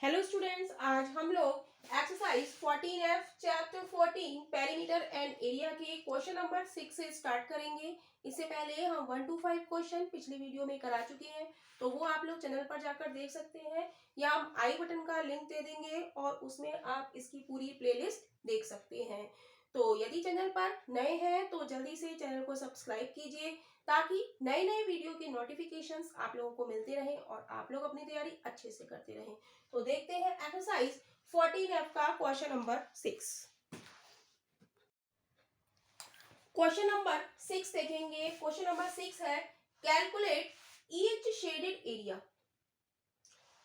Hello students, आज हम लोग exercise 14F chapter 14 perimeter and area के क्वेश्चन नंबर 6 से स्टार्ट करेंगे। इससे पहले हम 1 to 5 क्वेश्चन पिछली वीडियो में करा चुके हैं, तो वो आप लोग चैनल पर जाकर देख सकते हैं या हम आई बटन का लिंक दे देंगे और उसमें आप इसकी पूरी प्लेलिस्ट देख सकते हैं। तो यदि चैनल पर नए हैं तो जल्दी से चैनल को सब्सक्राइब कीजिए ताकि नए नए वीडियो के नोटिफिकेशंस आप लोगों को मिलते रहें और आप लोग अपनी तैयारी अच्छे से करते रहें। तो देखते हैं एक्सरसाइज 14F का क्वेश्चन नंबर 6। क्वेश्चन नंबर 6 देखेंगे। क्वेश्चन नंबर 6 है calculate each shaded area,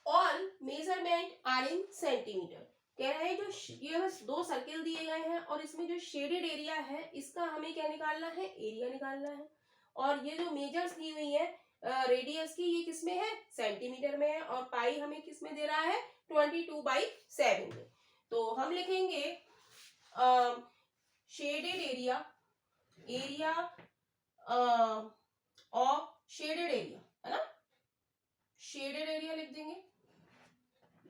all measurement are in centimetre. कह रहे हैं जो ये दो सर्किल दिए गए हैं और इसमें जो शेडेड एरिया है इसका हमें क्या निकालना है, एरिया निकालना है। और ये जो मेजर्स दी हुई है रेडियस की, ये किस में है, सेंटीमीटर में है, और पाई हमें किस में दे रहा है, 22/7 में। तो हम लिखेंगे shaded area, area of shaded area, है ना, शेडेड एरिया लिख देंगे।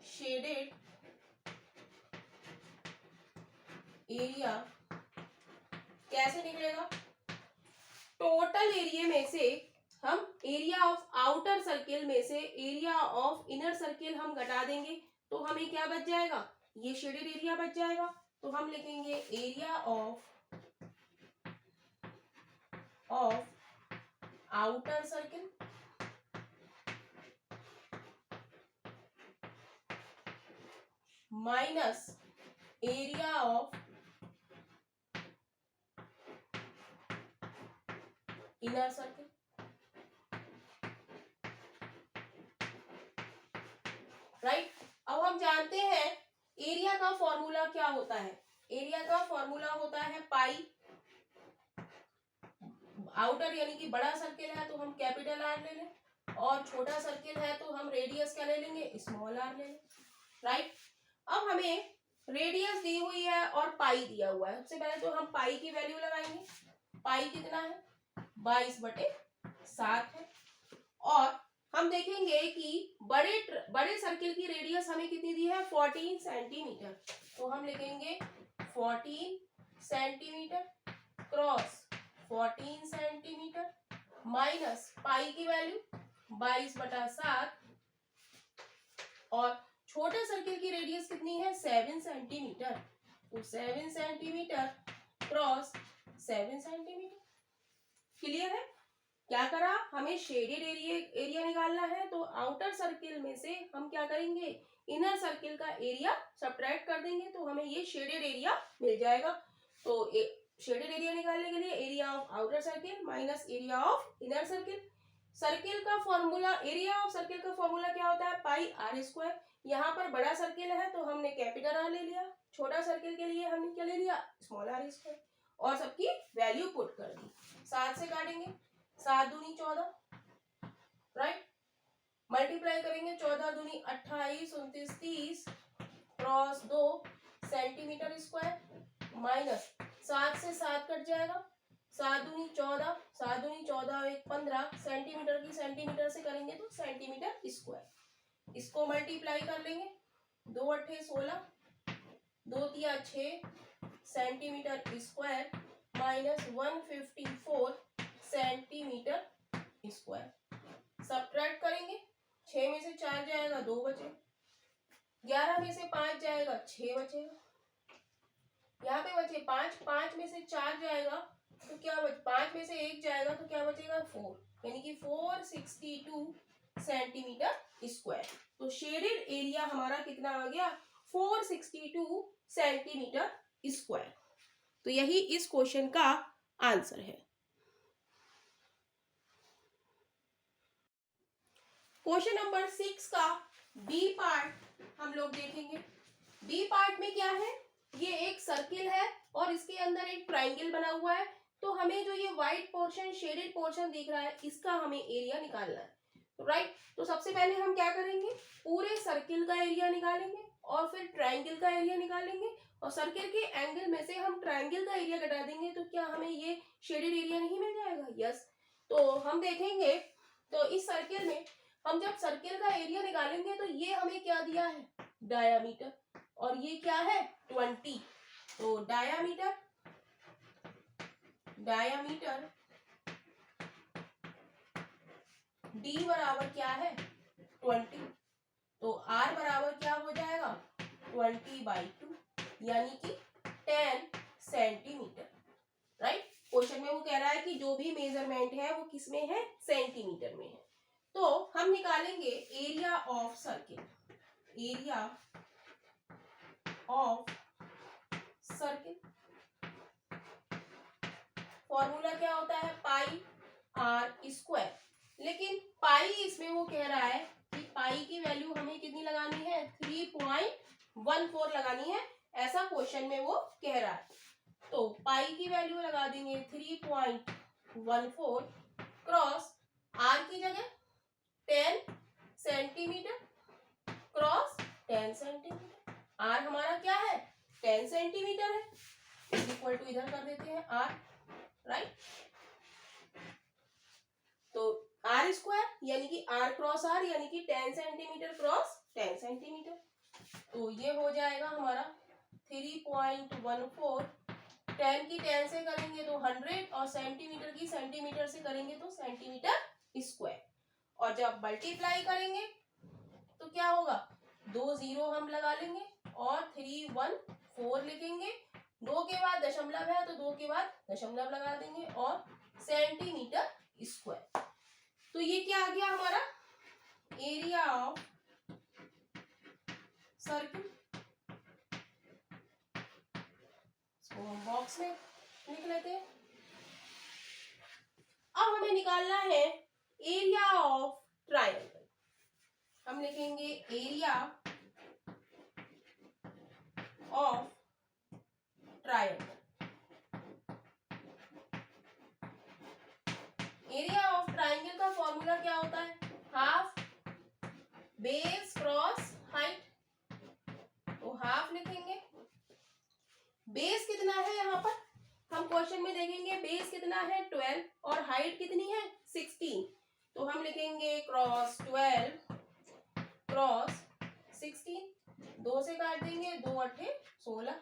शेडेड एरिया कैसे निकलेगा, टोटल एरिया में से हम एरिया ऑफ आउटर सर्किल में से एरिया ऑफ इनर सर्किल हम घटा देंगे तो हमें क्या बच जाएगा, ये शेडेड एरिया बच जाएगा। तो हम लिखेंगे area of outer circle minus area of inner circle. Right, अब हम जानते हैं एरिया का फॉर्मूला क्या होता है। एरिया का फॉर्मूला होता है पाई, आउटर यानी कि बड़ा सर्किल है तो हम कैपिटल आर ले लें और छोटा सर्किल है तो हम रेडियस क्या ले लेंगे, स्मॉल आर ले लें। राइट, अब हमें रेडियस दी हुई है और पाई दिया हुआ है। सबसे पहले तो हम पाई की वैल्यू लगाएंगे। पाई कितना है, 22/7 है। और हम देखेंगे कि बड़े सर्किल की रेडियस हमें कितनी दी है, 14 सेंटीमीटर। तो हम लिखेंगे 14 centimetre cross 14 centimetre minus pi की वैल्यू 22/7 और छोटे सर्किल की रेडियस कितनी है, 7 सेंटीमीटर। तो 7 सेंटीमीटर क्रॉस 7 सेंटीमीटर। क्लियर है, क्या करा, हमें शेडेड एरिया निकालना है तो आउटर सर्किल में से हम क्या करेंगे, इनर सर्किल का एरिया सब्ट्रैक्ट कर देंगे तो हमें ये शेडेड एरिया मिल जाएगा। तो शेडेड एरिया निकालने के लिए area of outer circle minus area of inner circle. Circle का फॉर्मूला, एरिया ऑफ सर्किल का फॉर्मूला क्या होता है, पाई आर स्क्वायर। यहाँ पर बड़ा सर्किल है तो हमने कैपिटल आर ले लिया, छोटा सर्किल के लिए हमने क्या ले लिया, स्मॉल आर स्क्वायर, और सबकी वैल्यू पुट कर दी। 7 से काटेंगे, 7 दूनी 14, राइट, मल्टीप्लाई करेंगे, 14 दूनी 28, 29, 30 क्रॉस 2 सेंटीमीटर स्क्वायर माइनस 7 से 7 कट जाएगा, 7 दूनी 14, 7 दूनी 14 और 1 15, सेंटीमीटर की सेंटीमीटर से करेंगे तो सेंटीमीटर स्क्वायर। इसको मल्टीप्लाई कर लेंगे, 2 8 16, 2 तिया 6 centimetre square minus 154 centimetre square. Subtract करेंगे, 6 में से 4 जाएगा 2 बचे, 11 में से 5 जाएगा 6 बचेगा, यहाँ पे बचे 5, 5 में से 4 जाएगा तो क्या 5 में से 1 जाएगा तो क्या बचेगा, 4, यानी कि 462 सेंटीमीटर स्क्वायर। तो शेडेड एरिया हमारा कितना आ गया, 462 सेंटीमीटर स्क्वायर। तो यही इस क्वेश्चन का आंसर है। क्वेश्चन नंबर 6 का बी पार्ट हम लोग देखेंगे। बी पार्ट में क्या है, ये एक सर्किल है और इसके अंदर एक ट्राइंगल बना हुआ है। तो हमें जो ये व्हाइट पोर्शन, शेडेड पोर्शन दिख रहा है, इसका हमें एरिया निकालना है। तो राइट, तो सबसे पहले हम क्या करेंगे, पूरे सर्किल का एरिया निकालेंगे और फिर ट्राइंगल का एरिया निकालेंगे और सर्किल के एंगल में से हम ट्राइंगल का एरिया घटा देंगे तो क्या हमें ये शेडेड एरिया नहीं मिल जाएगा, यस। तो हम देखेंगे, तो इस सर्किल में हम जब सर्किल का एरिया निकालेंगे तो ये हमें क्या दिया है, डायामीटर, और ये क्या है 20। तो डायामीटर डी बराबर क्या है 20, तो आर बराबर क्या हो जाएगा 20/2 यानी कि 10 सेंटीमीटर। राइट, क्वेश्चन में वो कह रहा है कि जो भी मेजरमेंट है वो किस में है सेंटीमीटर में है। तो हम निकालेंगे area of circle. Area of circle formula क्या होता है पाई आर स्क्वायर, लेकिन पाई इसमें वो कह रहा है कि पाई की वैल्यू हमें कितनी लगानी है 3.14 लगानी है, ऐसा क्वेश्चन में वो कह रहा है। तो पाई की वैल्यू लगा देंगे 3.14 क्रॉस आर की जगह 10 सेंटीमीटर क्रॉस 10 सेंटीमीटर। आर हमारा क्या है 10 सेंटीमीटर है, इक्वल टू इधर कर देते हैं आर। राइट, तो आर स्क्वायर यानी कि आर क्रॉस आर यानी कि 10 सेंटीमीटर क्रॉस 10 सेंटीमीटर, तो ये हो जाएगा हमारा 3.14। 10 की 10 से करेंगे तो 100 और सेंटीमीटर की सेंटीमीटर से करेंगे तो सेंटीमीटर स्क्वायर। और जब मल्टीप्लाई करेंगे तो क्या होगा 2 जीरो हम लगा लेंगे और 314 लिखेंगे, 2 के बाद दशमलव है तो 2 के बाद दशमलव लगा देंगे और सेंटीमीटर स्क्वायर। तो ये क्या आ गया हमारा एरिया ऑफ सर्किल। इसको हम बॉक्स में लिख लेते हैं। अब हमें निकालना है एरिया ऑफ ट्रायंगल। हम लिखेंगे area of triangle. Area of triangle का फॉर्मूला क्या होता है हाफ बेस क्रॉस हाइट, तो हाफ लिखेंगे। बेस कितना है यहाँ पर हम क्वेश्चन में देखेंगे, बेस कितना है 12 और हाइट कितनी है 16, तो हम लिखेंगे क्रॉस 12 क्रॉस 16, 2 से काट देंगे, 2 अट्ठे 16,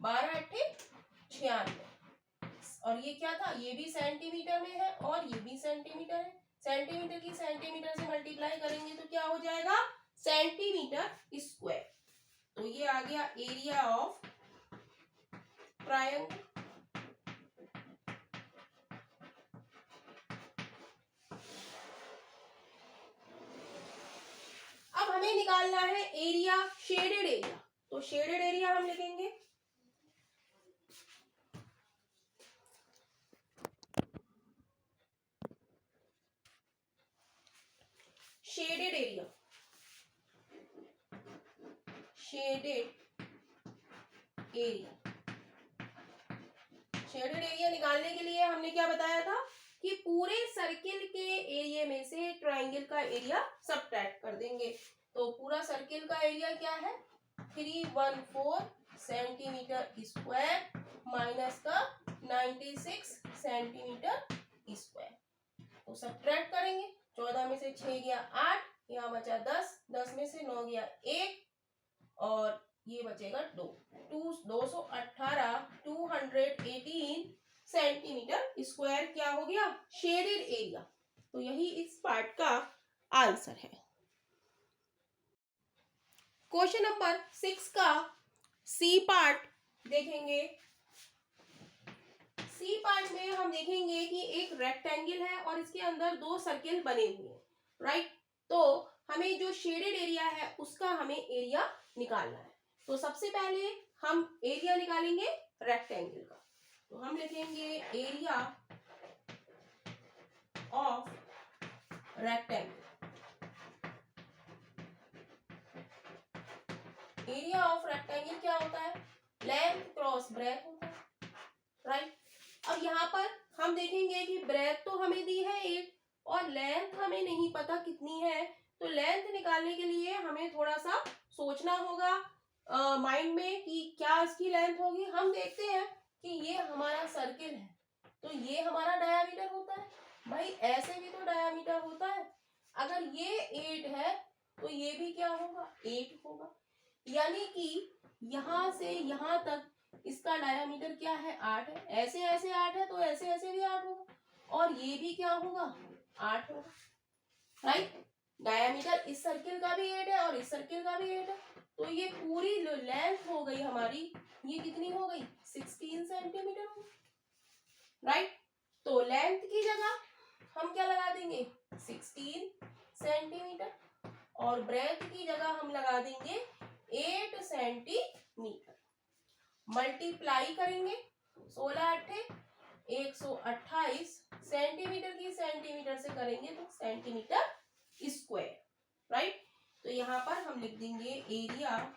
12 अट्ठे 96, और ये क्या था ये भी सेंटीमीटर में है और ये भी सेंटीमीटर है, सेंटीमीटर की सेंटीमीटर से मल्टीप्लाई करेंगे तो क्या हो जाएगा सेंटीमीटर स्क्वायर। तो ये आ गया एरिया ऑफ ट्रायंगल। अब हमें निकालना है एरिया शेडेड एरिया, तो शेडेड एरिया हम लिखेंगे shaded area. Shaded area, shaded area निकालने के लिए हमने क्या बताया था कि पूरे सर्किल के एरिया में से ट्रायंगल का एरिया सबट्रैक्ट कर देंगे। तो पूरा सर्किल का एरिया क्या है 314 सेंटीमीटर स्क्वायर माइनस का 96 सेंटीमीटर स्क्वायर, तो सबट्रैक्ट करेंगे। 14 में से 6 गया 8, यहाँ बचा 10, 10 में से 9 गया 1 और ये बचेगा 218 218 सेंटीमीटर स्क्वायर क्या हो गया शेडेड एरिया। तो यही इस पार्ट का आंसर है। क्वेश्चन नंबर 6 का सी पार्ट देखेंगे। सी पार्ट में हम देखेंगे कि एक रेक्टेंगल है और इसके अंदर 2 सर्किल बने हुए हैं। राइट, तो हमें जो शेडेड एरिया है उसका हमें एरिया निकालना है। तो सबसे पहले हम एरिया निकालेंगे रेक्टेंगल का, तो हम लिखेंगे area of rectangle. Area of rectangle क्या होता है लेंथ क्रॉस ब्रेथ होता है। राइट, अब यहाँ पर हम देखेंगे कि ब्रेथ तो हमें दी है 1 और लेंथ हमें नहीं पता कितनी है, तो लेंथ निकालने के लिए हमें थोड़ा सा सोचना होगा माइंड में कि क्या इसकी लेंथ होगी। हम देखते हैं कि ये हमारा सर्किल है तो ये हमारा डायामीटर होता है, भाई ऐसे भी तो डायामीटर होता है। अगर ये 8 है तो ये भी क्या होगा 8 होगा, यानी कि यहां से यहां तक इसका डायामीटर क्या है 8 है, ऐसे ऐसे 8 है तो ऐसे ऐसे भी 8 होगा, और ये भी क्या होगा 8 होगा, राइट। डायामीटर इस सर्किल का भी 8 है और इस सर्किल का भी 8 है, तो ये पूरी लेंथ हो गई हमारी, ये कितनी हो गई 16 सेंटीमीटर हो, राइट। तो लेंथ की जगह हम क्या लगा देंगे 16 सेंटीमीटर, और ब्रेथ की जगह हम लगा देंगे 8 सेंटीमीटर। मल्टीप्लाई करेंगे 16 अट्ठे 128 सेंटीमीटर की सेंटीमीटर से करेंगे तो सेंटीमीटर स्क्वायर, राइट। तो यहाँ पर हम लिख देंगे एरिया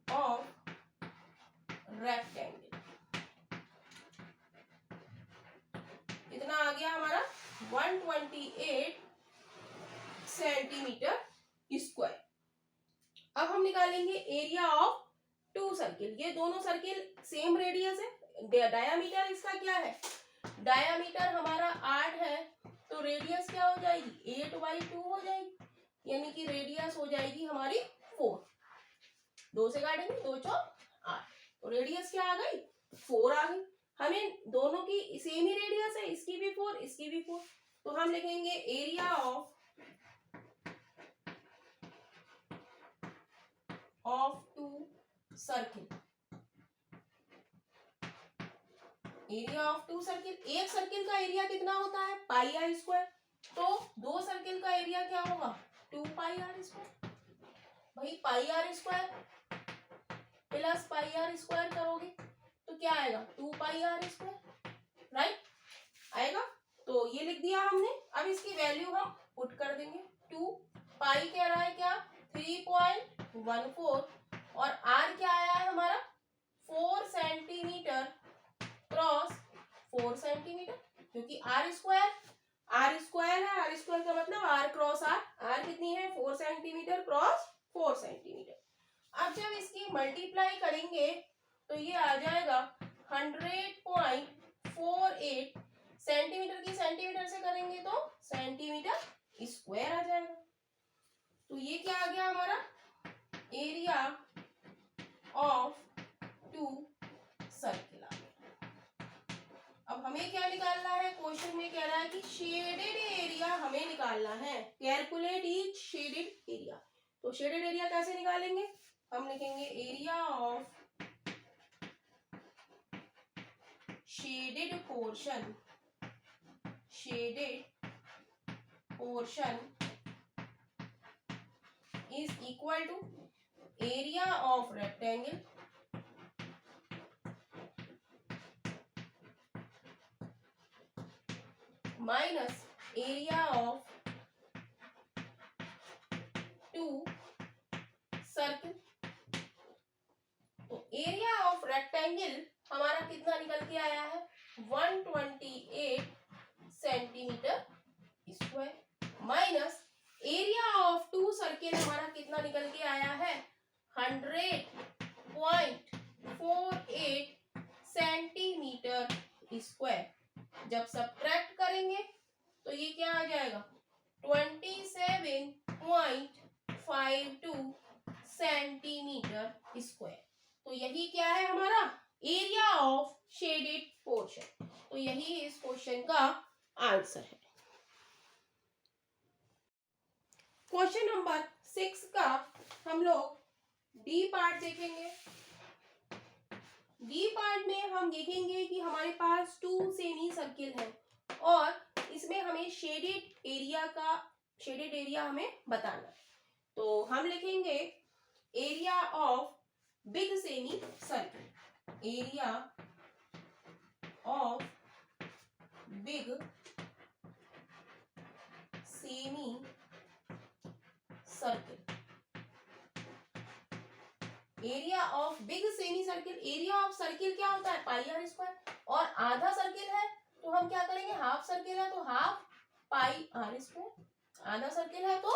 ऑफ रेक्टेंगल, कितना आ गया हमारा 128 सेंटीमीटर स्क्वायर। अब हम निकालेंगे एरिया ऑफ 2 सर्किल, ये दोनों सर्किल सेम रेडियस है, डायामीटर इसका क्या है, डायामीटर हमारा 8 है, तो रेडियस क्या हो जाएगी 8/2 हो जाएगी, यानी कि रेडियस हो जाएगी हमारी 4, 2 से काटेंगे 2 चौक 8, तो रेडियस क्या आ गई 4 आ गई। हमें दोनों की सेम ही रेडियस है, इसकी भी 4 इसकी भी 4, तो हम लिखेंगे area of 2 circle, area of 2 circle, एक सर्किल का एरिया कितना होता है पाई आर स्क्वायर, तो 2 सर्किल का एरिया क्या होगा 2 पाई आर स्क्वायर, भाई pi r square plus pi r square करोगे तो क्या आएगा 2 पाई आर स्क्वायर, राइट आएगा। तो ये लिख दिया हमने, अब इसकी वैल्यू हम पुट कर देंगे, 2 पाई कह रहा है क्या 3.14, और आर क्या आया है हमारा 4 सेंटीमीटर क्रॉस 4 सेंटीमीटर, क्योंकि आर स्क्वायर है, आर स्क्वायर का मतलब आर क्रॉस आर, आर कितनी है 4 सेंटीमीटर क्रॉस 4 सेंटीमीटर। अब जब इसकी मल्टीप्लाई करेंगे तो ये आ जाएगा 100.48 सेंटीमीटर की सेंटीमीटर से करेंगे तो सेंटीमीटर स्क्वायर आ जाएगा, तो ये क्या आ गया हमारा एरिया ऑफ 2 सर्किल आ गया। अब हमें क्या निकालना है, क्वेश्चन में कह रहा है कि शेडेड एरिया हमें निकालना है, कैलकुलेट ईच शेडेड एरिया, तो शेडेड एरिया कैसे निकालेंगे, हम लिखेंगे area of shaded portion is equal to area of rectangle minus area of 2 circle. तो एरिया ऑफ रेक्टेंगल हमारा कितना निकल के आया है 128 centimetre square, minus area of 2 circle हमारा कितना निकल के आया है 100.48 सेंटीमीटर स्क्वायर। जब सब्ट्रैक्ट करेंगे तो ये क्या आ जाएगा 27.52 सेंटीमीटर स्क्वायर। तो यही क्या है हमारा एरिया ऑफ शेडेड पोर्शन, तो यही इस क्वेश्चन का आंसर है। क्वेश्चन नंबर 6 का हम लोग डी पार्ट देखेंगे। डी पार्ट में हम देखेंगे कि हमारे पास 2 सेमी सर्किल है और इसमें हमें शेडेड एरिया हमें बताना है। तो हम लिखेंगे area of big semi circle, area of big semi circle, area of big semi circle, area of circle क्या होता है पाई आर स्क्वायर, और आधा सर्किल है तो हम क्या करेंगे हाफ सर्किल है तो हाफ पाई आर स्क्वायर, आधा सर्किल है तो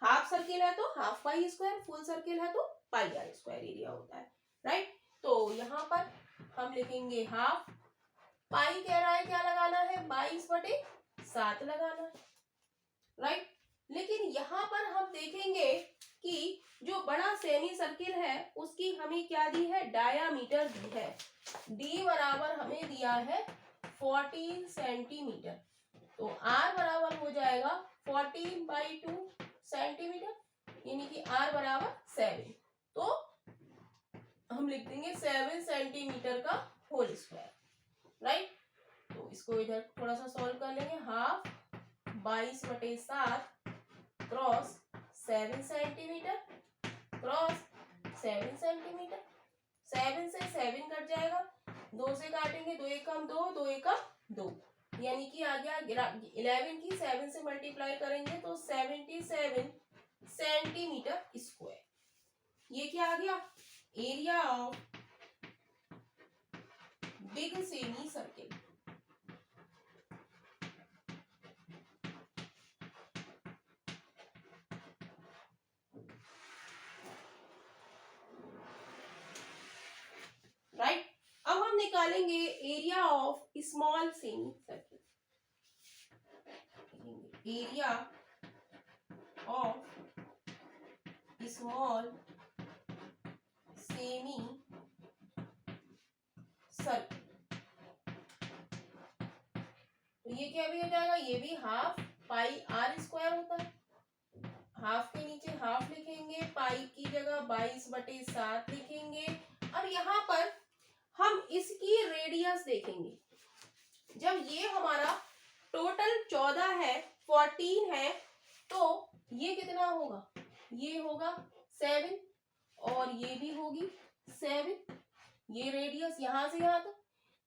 हाफ सर्किल है तो half pi square, full circle है तो पाई आर स्क्वायर एरिया होता है, राइट। तो यहाँ पर हम लिखेंगे हाफ, पाई कह रहा है क्या लगाना है 22/7 लगाना है, राइट। लेकिन यहाँ पर हम देखेंगे कि जो बड़ा सेमी सर्किल है उसकी हमें क्या दी है, डायामीटर दी है। डी बराबर हमें दिया है 14 सेंटीमीटर, तो आर बराबर हो जाएगा 14/2 सेंटीमीटर, यानी कि आर बराबर 7। तो हम लिख देंगे 7 सेंटीमीटर का होल स्क्वायर, राइट। तो इसको इधर थोड़ा सा सॉल्व कर लेंगे। Half 22/7 cross 7 centimetre cross 7 centimetre. 7 से 7 कट जाएगा, 2 से काटेंगे, 2 एकम 2, 2 एकम 2, यानी कि आ गया 11 की 7 से मल्टीप्लाई करेंगे तो 77 सेंटीमीटर स्क्वायर। ये क्या आ गया, area of big semi circle. Right, अब हम निकालेंगे area of small semi circle. Area of small semi circle, तो ये क्या भी हो जाएगा, ये भी हाफ पाई आर स्क्वायर होता है। हाफ के नीचे हाफ लिखेंगे, पाई की जगह 22/7 लिखेंगे। अब यहाँ पर हम इसकी रेडियस देखेंगे। जब ये हमारा टोटल 14 है, 14 है, तो ये कितना होगा, ये होगा 7 और ये भी होगी 7, ये रेडियस यहाँ से यहाँ तक।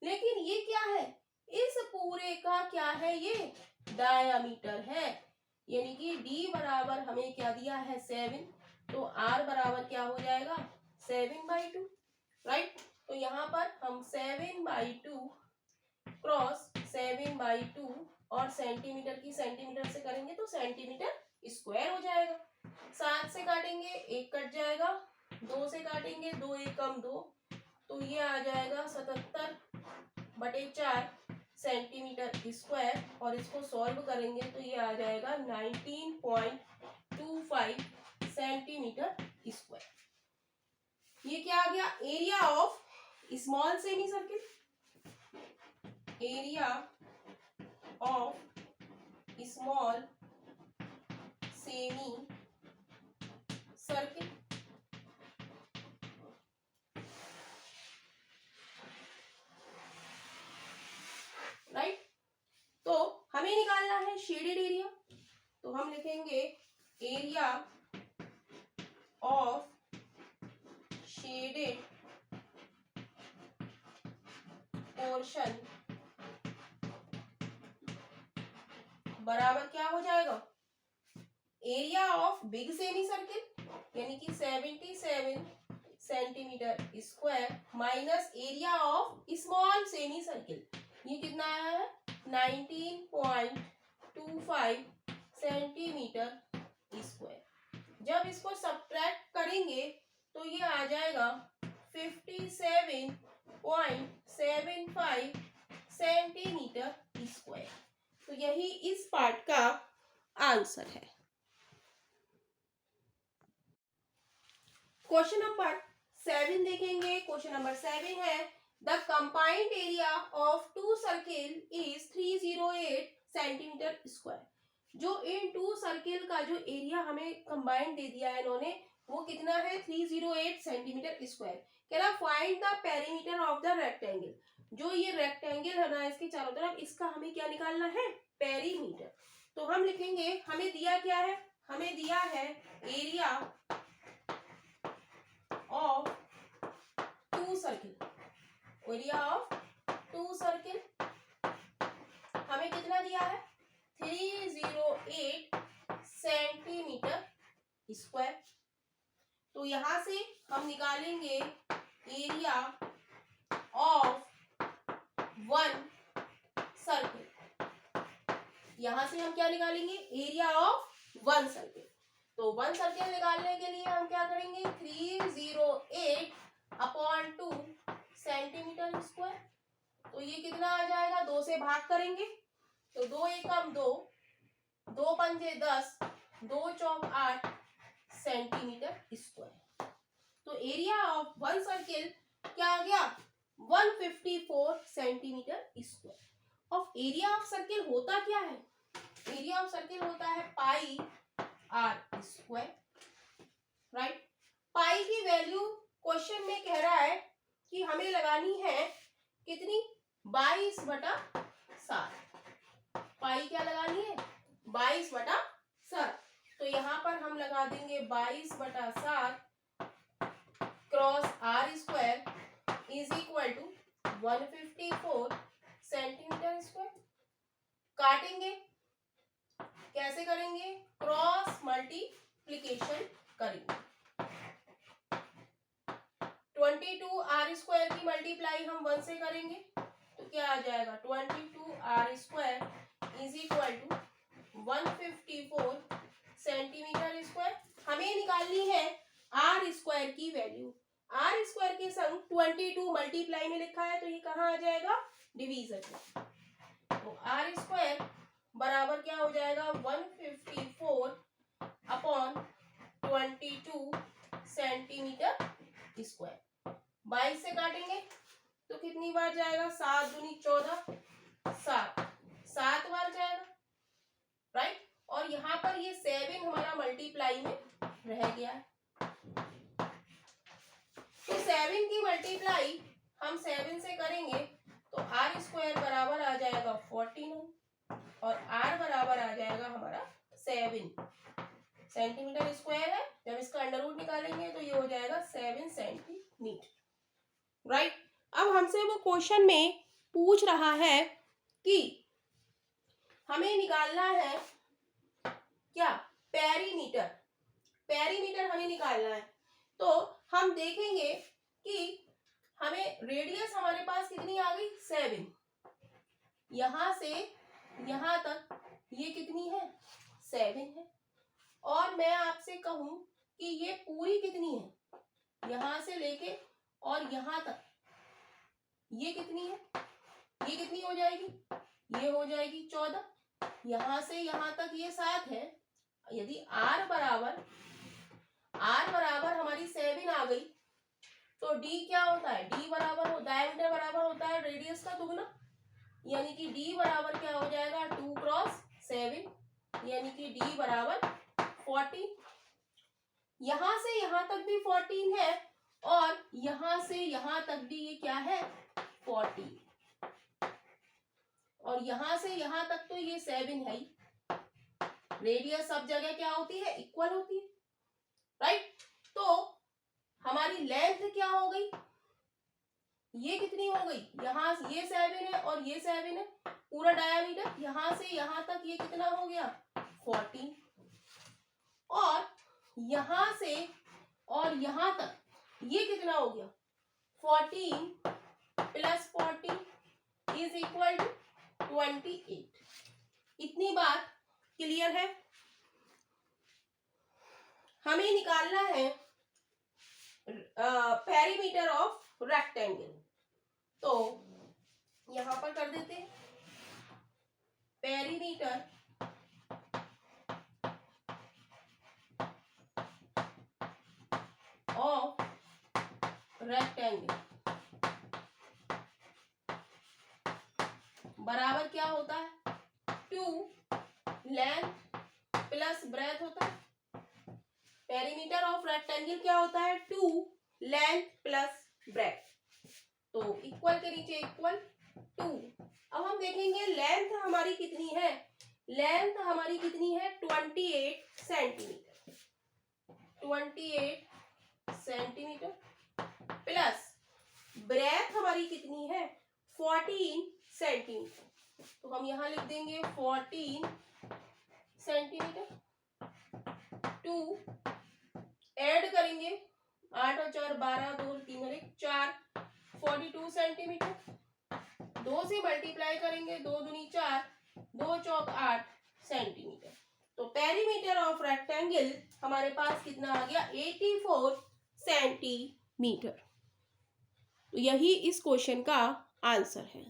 लेकिन ये क्या है, इस पूरे का क्या है, ये डायामीटर है, यानी कि d बराबर हमें क्या दिया है 7, तो r बराबर क्या हो जाएगा 7/2, राइट। तो यहाँ पर हम 7/2 क्रॉस 7/2 और सेंटीमीटर की सेंटीमीटर से करेंगे तो सेंटीमीटर स्क्वायर हो जाएगा। 7 से काटेंगे 1 कट जाएगा, 2 से काटेंगे 2 एकम 2, तो ये आ जाएगा 77/4 सेंटीमीटर स्क्वायर, और इसको सॉल्व करेंगे तो ये आ जाएगा 19.25 सेंटीमीटर स्क्वायर। ये क्या आ गया, area of small semi circle. Area of small semi circle, right. तो हमें निकालना है शेडेड एरिया, तो हम लिखेंगे एरिया ऑफ शेडेड पोर्शन बराबर क्या हो जाएगा, area of big semi circle यानी कि 77 centimetre square minus area of small semi circle, ये कितना आया है 19.25 सेंटीमीटर स्क्वायर। जब इसको सब्ट्रैक्ट करेंगे तो ये आ जाएगा 57.75 सेंटीमीटर स्क्वायर। तो यही इस पार्ट का आंसर है। क्वेश्चन नंबर 7 देखेंगे। क्वेश्चन नंबर 7 है the combined area of two circle is 308 centimetre square. जो इन टू सर्किल का जो एरिया हमें कंबाइंड दे दिया है इन्होंने, वो कितना है 308 सेंटीमीटर स्क्वायर। कह रहा find the perimeter of the rectangle. जो ये रेक्टेंगल है ना, इसके चारों तरफ, इसका हमें क्या निकालना है, पेरीमीटर। तो हम लिखेंगे, हमें दिया क्या है, हमें दिया है area of two circle. Area of two circle हमें कितना दिया है 308 सेंटीमीटर स्क्वायर। तो यहां से हम निकालेंगे एरिया ऑफ वन सर्किल। यहां से हम क्या निकालेंगे, एरिया ऑफ वन सर्किल। तो वन सर्किल निकालने के लिए हम क्या करेंगे, 308/2 सेंटीमीटर स्क्वायर। तो ये कितना आ जाएगा, 2 से भाग करेंगे तो 2 एकम 2, 2 पंजे 10, 2 चौक 8 सेंटीमीटर स्क्वायर। तो एरिया ऑफ वन सर्किल क्या आ गया 154 centimetre square. Of area of circle होता क्या है, एरिया ऑफ सर्किल होता है पाई आर स्क्वायर, राइट। पाई की वैल्यू क्वेश्चन में कह रहा है कि हमें लगानी है कितनी 22/7। पाई क्या लगानी है 22/7। तो यहाँ पर हम लगा देंगे 22/7 cross r square is equal to 154 centimetre square. काटेंगे, कैसे करेंगे, क्रॉस मल्टीप्लीकेशन करेंगे। 22 आर स्क्वायर की मल्टीप्लाई हम 1 से करेंगे तो क्या आ जाएगा 22 r square is equal to 154 centimetre square. हमें निकालनी है आर स्क्वायर की वैल्यू। आर स्क्वायर के संग 22 मल्टीप्लाई में लिखा है तो ये कहाँ आ जाएगा डिवीजन में। तो आर स्क्वायर बराबर क्या हो जाएगा 154 अपॉन 22 सेंटीमीटर स्क्वायर। 22 से काटेंगे तो कितनी बार जाएगा 7 दूनी 14, 7 बार जाएगा, राइट। और यहाँ पर ये 7 हमारा मल्टीप्लाई में रह गया है। तो 7 की मल्टीप्लाई हम 7 से करेंगे तो आर स्क्वायर बराबर आ जाएगा 49 और आर बराबर आ जाएगा हमारा 7 सेंटीमीटर स्क्वायर है। जब इसका अंडर रूट निकालेंगे तो ये हो जाएगा 7 सेंटीमीटर, राइट। अब हमसे वो क्वेश्चन में पूछ रहा है कि हमें निकालना है क्या पेरीमीटर, पेरीमीटर हमें निकालना है। तो हम देखेंगे कि हमें रेडियस हमारे पास कितनी आ गई 7, यहां से यहां तक ये कितनी है 7 है। और मैं आपसे कहूं कि ये पूरी कितनी है यहां से लेके और यहां तक ये कितनी है, ये कितनी हो जाएगी, ये हो जाएगी 14। यहां से यहां तक ये 7 है। यदि r बराबर हमारी 7 आ गई तो d क्या होता है, d बराबर हो डायमीटर बराबर होता है रेडियस का दुगना, यानी कि d बराबर क्या हो जाएगा 2 क्रॉस 7, यानी कि d बराबर 14। यहां से यहां तक भी 14 है और यहां से यहां तक भी ये क्या है 14 और यहां से यहां तक तो ये 7 है ही। रेडियस सब जगह क्या होती है इक्वल होती है, राइट। तो हमारी लेंथ क्या हो गई, ये कितनी हो गई, यहां ये 7 है और ये 7 है, पूरा डायमीटर यहां से यहां तक ये कितना हो गया 14 और यहां से और यहां तक ये कितना हो गया 14 प्लस 14 इज इक्वल टू 28। इतनी बात क्लियर है। हमें निकालना है पेरीमीटर ऑफ रेक्टेंगल। तो यहां पर कर देते हैं पेरीमीटर ऑफ रेक्टेंगल बराबर क्या होता है 2 लेंथ प्लस ब्रेथ होता है। पेरीमीटर ऑफ रेक्टेंगल क्या होता है 2 लेंथ प्लस ब्रेथ, तो इक्वल के नीचे इक्वल 2। अब हम देखेंगे लेंथ हमारी कितनी है, लेंथ हमारी कितनी है 28 सेंटीमीटर, 28 सेंटीमीटर प्लस ब्रेथ हमारी कितनी है 14 सेंटीमीटर। तो हम यहां लिख देंगे 14 सेंटीमीटर। 2 ऐड करेंगे 8 और 4 12, 2 और 3 और 1 4, 42 सेंटीमीटर। 2 से मल्टीप्लाई करेंगे 2 दूनी 4, 2 चौक 8 सेंटीमीटर। तो पेरीमीटर ऑफ रेक्टेंगल हमारे पास कितना आ गया 84 सेंटीमीटर। तो यही इस क्वेश्चन का आंसर है।